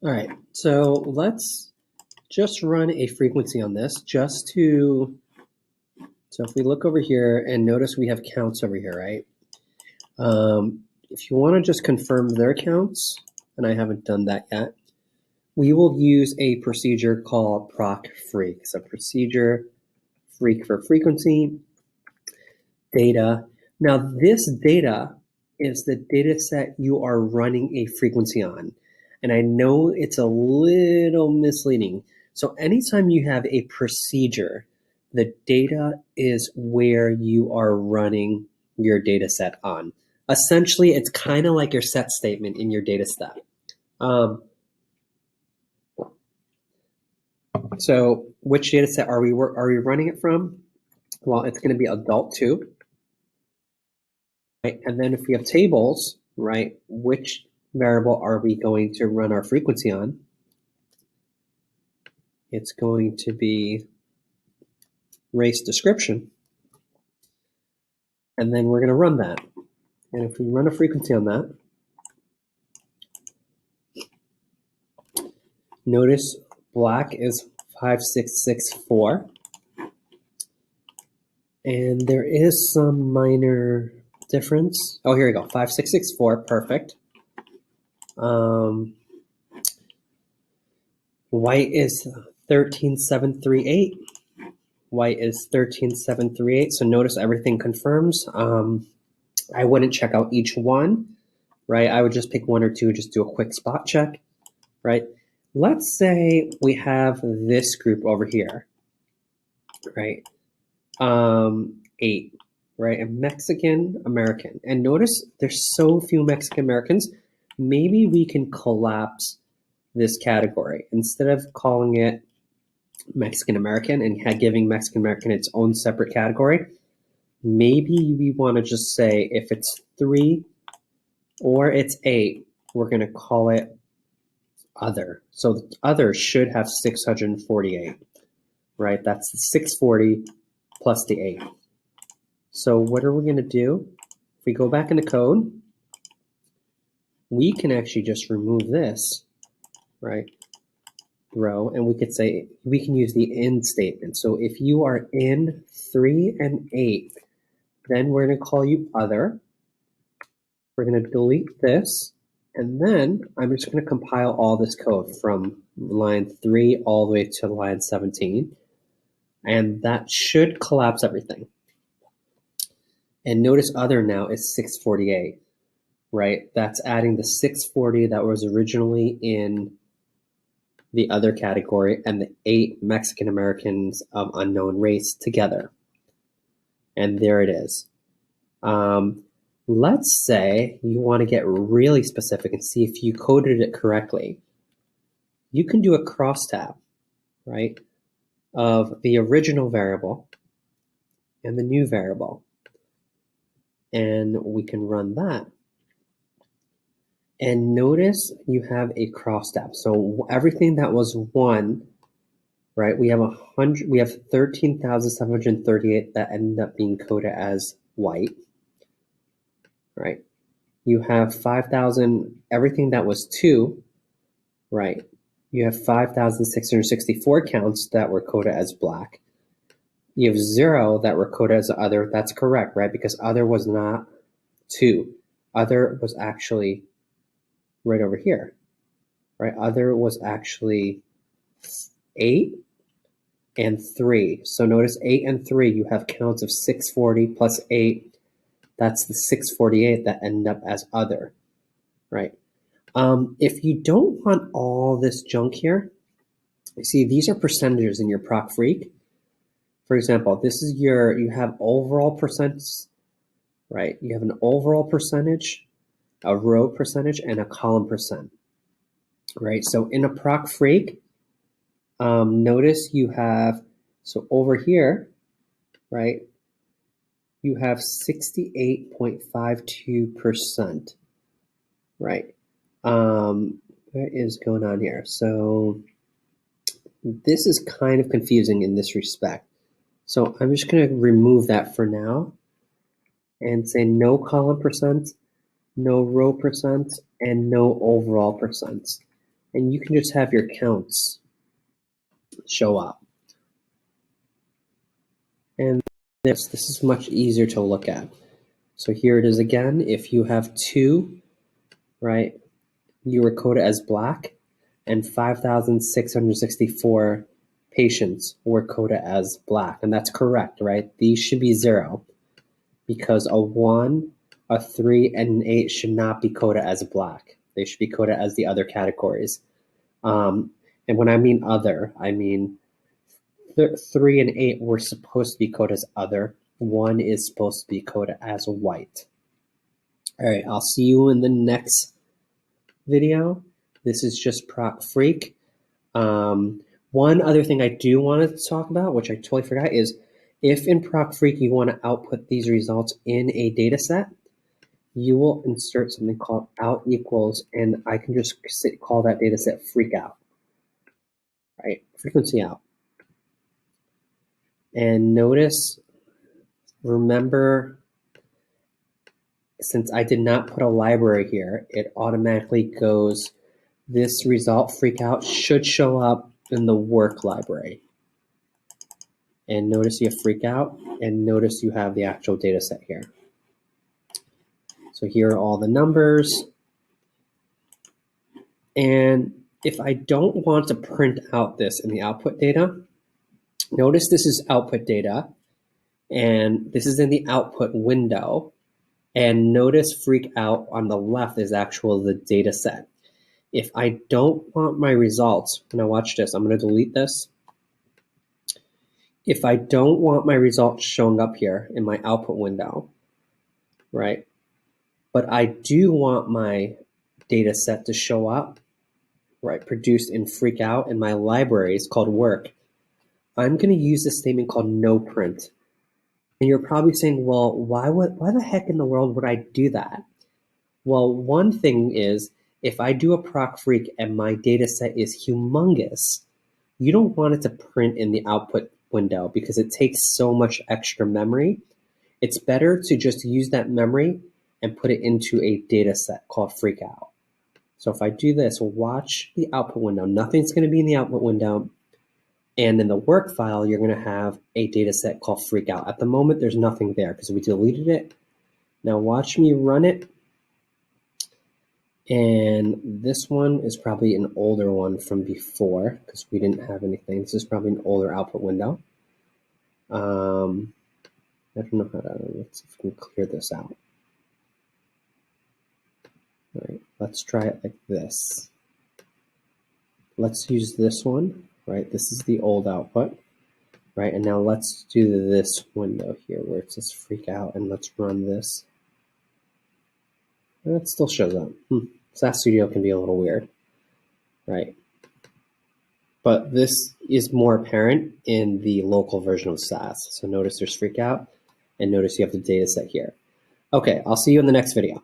All right, so let's just run a frequency on this so if we look over here and notice we have counts over here, right? If you want to just confirm their counts, and I haven't done that yet, we will use a procedure called proc-freq. So procedure freq for frequency, data. Now this data is the data set you are running a frequency on. And I know it's a little misleading. So anytime you have a procedure, the data is where you are running your data set on. Essentially, it's kind of like your set statement in your data set. So which data set are we running it from? Well, it's going to be adult 2. Right? And then if we have tables, right, which variable are we going to run our frequency on? It's going to be race description. And then we're going to run that. And if we run a frequency on that, notice black is 5664. And there is some minor difference. Oh, here we go, 5664, perfect. White is 13738. White is 13738. So notice everything confirms. I wouldn't check out each one, right? I would just pick one or two, just do a quick spot check, right? Let's say we have this group over here, right? 8, right? A Mexican American. And notice there's so few Mexican Americans. Maybe we can collapse this category. Instead of calling it Mexican American and giving Mexican American its own separate category, maybe we want to just say if it's 3 or it's 8, we're going to call it other. So other should have 648, right? That's the 640 plus the 8. So what are we going to do? If we go back in the code, we can actually just remove this, right, row, and we could say we can use the in statement. So if you are in 3 and 8, then we're going to call you other. We're going to delete this, and then I'm just going to compile all this code from line 3 all the way to line 17, and that should collapse everything. And notice other now is 648, right? That's adding the 640 that was originally in the other category and the 8 Mexican Americans of unknown race together. And there it is. Let's say you want to get really specific and see if you coded it correctly. You can do a crosstab, right, of the original variable and the new variable. And we can run that. And notice you have a crosstab. So everything that was 1, right? We have 13,738 that ended up being coded as white, right? You have 5,000, everything that was 2, right? You have 5,664 counts that were coded as black. You have 0 that were coded as other. That's correct, right? Because other was not 2. Other was actually right over here, right? Other was actually 8 and 3. So notice 8 and 3, you have counts of 640 plus 8. That's the 648 that end up as other, right? If you don't want all this junk here, you see these are percentages in your proc-freq. For example, this is you have overall percents, right? You have an overall percentage, a row percentage, and a column percent, right? So in a proc-freq, notice you have, so over here, right, you have 68.52%, right? What is going on here? So this is kind of confusing in this respect. So I'm just going to remove that for now and say no column percent, no row percent, and no overall percent. and you can just have your counts show up. And this is much easier to look at. So here it is again. If you have 2, right, you recode it as black, and 5,664 patients were coded as black. And that's correct, right? These should be 0 because a 1, a 3, and an 8 should not be coded as black. They should be coded as the other categories. And when I mean other, I mean 3 and 8 were supposed to be coded as other. 1 is supposed to be coded as white. All right, I'll see you in the next video. This is just Proc Freak. One other thing I do want to talk about, which I totally forgot, is if in Proc Freak you want to output these results in a data set, you will insert something called out equals, and I can just call that data set freak out, right? Frequency out. And notice, remember, since I did not put a library here, it automatically goes, this result freak out should show up in the work library. And notice you have freak out, and notice you have the actual data set here. So here are all the numbers. And if I don't want to print out this in the output data, notice this is output data, and this is in the output window. And notice freak out on the left is the data set. If I don't want my results, now watch this, I'm going to delete this. If I don't want my results showing up here in my output window, right, but I do want my data set to show up, right, produced in freak out in my libraries called work, I'm going to use this statement called no print. And you're probably saying, well, why the heck in the world would I do that? Well, one thing is, if I do a proc freak and my data set is humongous, you don't want it to print in the output window because it takes so much extra memory. It's better to just use that memory and put it into a data set called freak out. So if I do this, watch the output window. Nothing's going to be in the output window. And in the work file, you're going to have a data set called freak out. At the moment, there's nothing there because we deleted it. Now watch me run it. And this one is probably an older one from before because we didn't have anything. This is probably an older output window. I don't know how to, let's see if we can clear this out. All right, let's try it like this. Let's use this one, right? This is the old output, right? And now let's do this window here where it says freak out, and let's run this. And it still shows up. SAS Studio can be a little weird, right? But this is more apparent in the local version of SAS. So notice there's freak out, and notice you have the data set here. Okay, I'll see you in the next video.